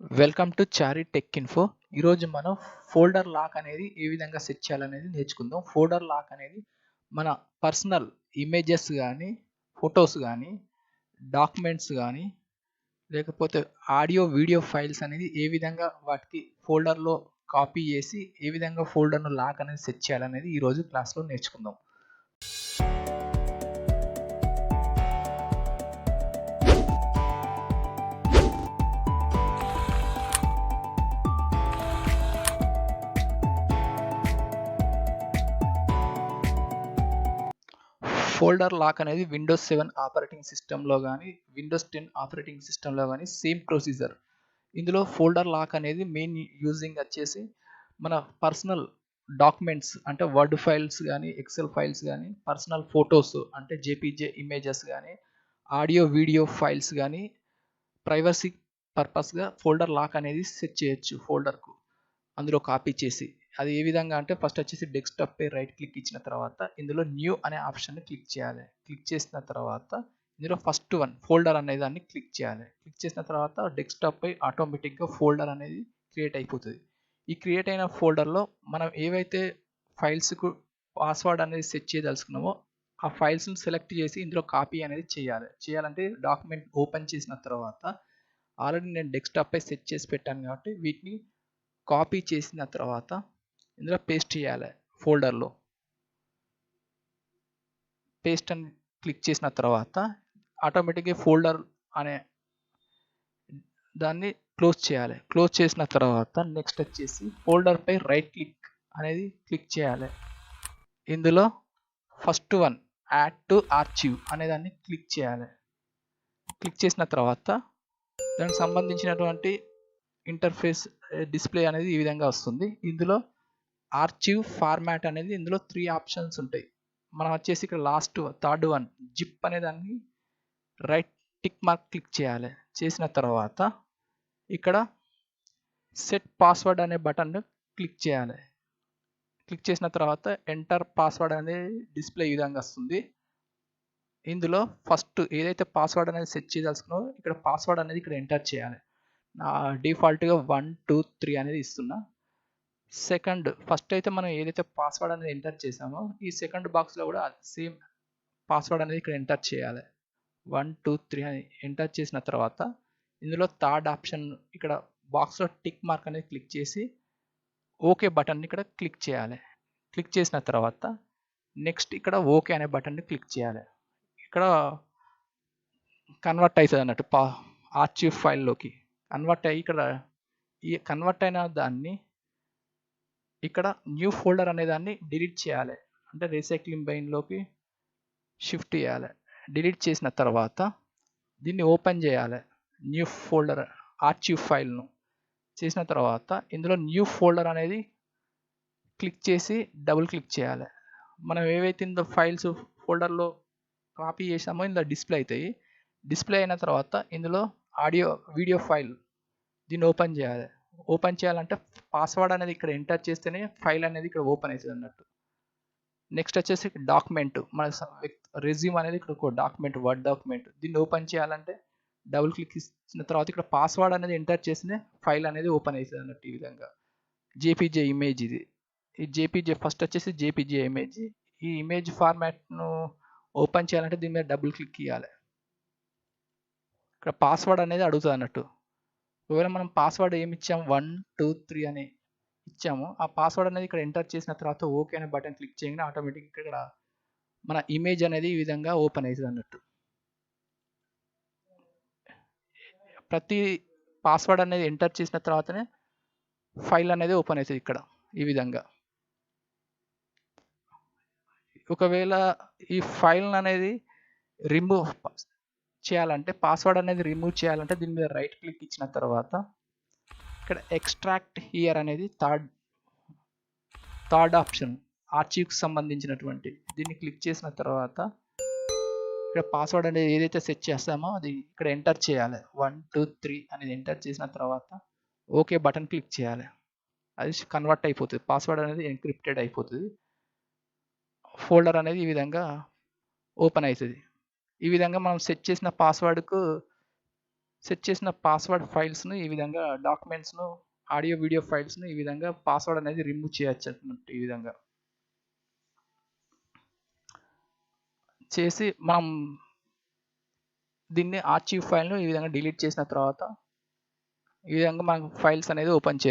Welcome to Chari tech info. ఈరోజు మనం folder lock అనేది ఏ విధంగా సెట్ చేయాలనేది నేర్చుకుందాం. ఫోల్డర్ లాక్ అనేది మన పర్సనల్ ఇమేజెస్ కానీ, ఫొటోస్ కానీ, డాక్యుమెంట్స్ కానీ, లేకపోతే ఆడియో వీడియో ఫైల్స్ అనేది ఏ విధంగా వాటికి ఫోల్డర్లో కాపీ చేసి ఏ విధంగా ఫోల్డర్ను లాక్ అనేది సెట్ చేయాలనేది ఈరోజు క్లాస్లో నేర్చుకుందాం. ఫోల్డర్ లాక్ అనేది విండోస్ 7 ఆపరేటింగ్ సిస్టంలో కానీ, విండోస్ 10 ఆపరేటింగ్ సిస్టంలో కానీ సేమ్ ప్రొసీజర్. ఇందులో ఫోల్డర్ లాక్ అనేది మెయిన్ యూజింగ్ వచ్చేసి మన పర్సనల్ డాక్యుమెంట్స్ అంటే వర్డ్ ఫైల్స్ కానీ, ఎక్సెల్ ఫైల్స్ కానీ, పర్సనల్ ఫొటోస్ అంటే జేపీజే ఇమేజెస్ కానీ, ఆడియో వీడియో ఫైల్స్ కానీ ప్రైవసీ పర్పస్గా ఫోల్డర్ లాక్ అనేది సెట్ చేయొచ్చు ఫోల్డర్కు అందులో కాపీ చేసి. అది ఏ విధంగా అంటే ఫస్ట్ వచ్చేసి డెస్క్టాప్ పై రైట్ క్లిక్ ఇచ్చిన తర్వాత ఇందులో న్యూ అనే ఆప్షన్ని క్లిక్ చేయాలి. క్లిక్ చేసిన తర్వాత ఇందులో ఫస్ట్ వన్ ఫోల్డర్ అనే దాన్ని క్లిక్ చేయాలి. క్లిక్ చేసిన తర్వాత డెస్క్టాప్ పై ఆటోమేటిక్గా ఫోల్డర్ అనేది క్రియేట్ అయిపోతుంది. ఈ క్రియేట్ అయిన ఫోల్డర్లో మనం ఏవైతే ఫైల్స్కు పాస్వర్డ్ అనేది సెట్ చేయదలుచుకున్నామో ఆ ఫైల్స్ని సెలెక్ట్ చేసి ఇందులో కాపీ అనేది చేయాలంటే డాక్యుమెంట్ ఓపెన్ చేసిన తర్వాత ఆల్రెడీ నేను డెస్క్టాప్ పై సెట్ చేసి పెట్టాను కాబట్టి వీటిని కాపీ చేసిన తర్వాత ఇందులో పేస్ట్ చేయాలి. ఫోల్డర్లో పేస్ట్ అని క్లిక్ చేసిన తర్వాత ఆటోమేటిక్గా ఫోల్డర్ అనే దాన్ని క్లోజ్ చేయాలి. క్లోజ్ చేసిన తర్వాత నెక్స్ట్ వచ్చేసి ఫోల్డర్ పై రైట్ క్లిక్ అనేది క్లిక్ చేయాలి. ఇందులో first one add to archive అనే దాన్ని క్లిక్ చేయాలి. క్లిక్ చేసిన తర్వాత దానికి సంబంధించినటువంటి ఇంటర్ఫేస్ డిస్ప్లే అనేది ఈ విధంగా వస్తుంది. ఇందులో ఆర్చీవ్ ఫార్మాట్ అనేది ఇందులో 3 ఆప్షన్స్ ఉంటాయి. మనం వచ్చేసి ఇక్కడ లాస్ట్ థర్డ్ వన్ జిప్ అనే దాన్ని రైట్ టిక్ మార్క్ క్లిక్ చేయాలి. చేసిన తర్వాత ఇక్కడ సెట్ పాస్వర్డ్ అనే బటన్ క్లిక్ చేయాలి. క్లిక్ చేసిన తర్వాత ఎంటర్ పాస్వర్డ్ అనేది డిస్ప్లే ఈ విధంగా వస్తుంది. ఇందులో ఫస్ట్ ఏదైతే పాస్వర్డ్ అనేది సెట్ చేయదలుచుకున్నామో ఇక్కడ పాస్వర్డ్ అనేది ఇక్కడ ఎంటర్ చేయాలి. నా డిఫాల్ట్గా 1 2 3 అనేది ఇస్తున్నా. సెకండ్ ఫస్ట్ అయితే మనం ఏదైతే పాస్వర్డ్ అనేది ఎంటర్ చేసామో ఈ సెకండ్ బాక్స్లో కూడా సేమ్ పాస్వర్డ్ అనేది ఇక్కడ ఎంటర్ చేయాలి. 1 2 3 అని ఎంటర్ చేసిన తర్వాత ఇందులో థర్డ్ ఆప్షన్ ఇక్కడ బాక్స్లో టిక్ మార్క్ అనేది క్లిక్ చేసి ఓకే బటన్ని ఇక్కడ క్లిక్ చేయాలి. క్లిక్ చేసిన తర్వాత నెక్స్ట్ ఇక్కడ ఓకే అనే బటన్ని క్లిక్ చేయాలి. ఇక్కడ కన్వర్ట్ అవుతుంది అన్నట్టు ఆర్చీవ్ ఫైల్లోకి కన్వర్ట్ అయ్యి ఇక్కడ ఈ కన్వర్ట్ అయిన దాన్ని ఇక్కడ న్యూ ఫోల్డర్ అనే దాన్ని డిలీట్ చేయాలి. అంటే రీసైక్లింగ్ బైన్లోకి షిఫ్ట్ చేయాలి. డిలీట్ చేసిన తర్వాత దీన్ని ఓపెన్ చేయాలి. న్యూ ఫోల్డర్ ఆర్చీవ్ ఫైల్ను చేసిన తర్వాత ఇందులో న్యూ ఫోల్డర్ అనేది క్లిక్ చేసి డబుల్ క్లిక్ చేయాలి. మనం ఏవైతే ఇందులో ఫైల్స్ ఫోల్డర్లో కాపీ చేసామో ఇందులో డిస్ప్లే అవుతాయి. డిస్ప్లే అయిన తర్వాత ఇందులో ఆడియో వీడియో ఫైల్ దీన్ని ఓపెన్ చేయాలి. ఓపెన్ చేయాలంటే పాస్వర్డ్ అనేది ఇక్కడ ఎంటర్ చేస్తేనే ఫైల్ అనేది ఇక్కడ ఓపెన్ అవుతుంది అన్నట్టు. నెక్స్ట్ వచ్చేసి డాక్యుమెంట్ మన రెజ్యూమ్ అనేది ఇక్కడ ఒక డాక్యుమెంట్ వర్డ్ డాక్యుమెంట్ దీన్ని ఓపెన్ చేయాలంటే డబుల్ క్లిక్ ఇచ్చిన తర్వాత ఇక్కడ పాస్వర్డ్ అనేది ఎంటర్ చేస్తేనే ఫైల్ అనేది ఓపెన్ అవుతుంది అన్నట్టు. ఈ విధంగా జేపీజే ఇమేజ్ ఇది. ఈ జేపీజే ఫస్ట్ వచ్చేసి జేపీజే ఇమేజ్. ఈ ఇమేజ్ ఫార్మాట్ను ఓపెన్ చేయాలంటే దీని మీద డబుల్ క్లిక్ ఇవ్వాలి. ఇక్కడ పాస్వర్డ్ అనేది అడుగుతుంది అన్నట్టు. ఒకవేళ మనం పాస్వర్డ్ ఏమి ఇచ్చాము 1 2 3 అని ఇచ్చాము. ఆ పాస్వర్డ్ అనేది ఇక్కడ ఎంటర్ చేసిన తర్వాత ఓకే అనే బటన్ క్లిక్ చేయగానే ఆటోమేటిక్గా ఇక్కడ మన ఇమేజ్ అనేది ఈ విధంగా ఓపెన్ అవుతుంది అన్నట్టు. ప్రతి పాస్వర్డ్ అనేది ఎంటర్ చేసిన తర్వాతనే ఫైల్ అనేది ఓపెన్ అవుతుంది ఇక్కడ ఈ విధంగా. ఒకవేళ ఈ ఫైల్ అనేది రిమూవ్ చేయాలంటే పాస్వర్డ్ అనేది రిమూవ్ చేయాలంటే దీని మీద రైట్ క్లిక్ ఇచ్చిన తర్వాత ఇక్కడ ఎక్స్ట్రాక్ట్ హియర్ అనేది థర్డ్ ఆప్షన్ ఆర్చీవ్కి సంబంధించినటువంటి దీన్ని క్లిక్ చేసిన తర్వాత ఇక్కడ పాస్వర్డ్ అనేది ఏదైతే సెట్ చేస్తామో అది ఇక్కడ ఎంటర్ చేయాలి. 1 2 3 అనేది ఎంటర్ చేసిన తర్వాత ఓకే బటన్ క్లిక్ చేయాలి. అది కన్వర్ట్ అయిపోతుంది. పాస్వర్డ్ అనేది ఎన్క్రిప్టెడ్ అయిపోతుంది. ఫోల్డర్ అనేది ఈ విధంగా ఓపెన్ అవుతుంది. ఈ విధంగా మనం సెట్ చేసిన పాస్వర్డ్కు సెట్ చేసిన పాస్వర్డ్ ఫైల్స్ను ఈ విధంగా డాక్యుమెంట్స్ను ఆడియో వీడియో ఫైల్స్ను ఈ విధంగా పాస్వర్డ్ అనేది రిమూవ్ చేయొచ్చు అన్నట్టు. ఈ విధంగా చేసి మనం దీన్ని ఆర్చీవ్ ఫైల్ను ఈ విధంగా డిలీట్ చేసిన తర్వాత ఈ విధంగా మనం ఫైల్స్ అనేది ఓపెన్ చేయొచ్చు.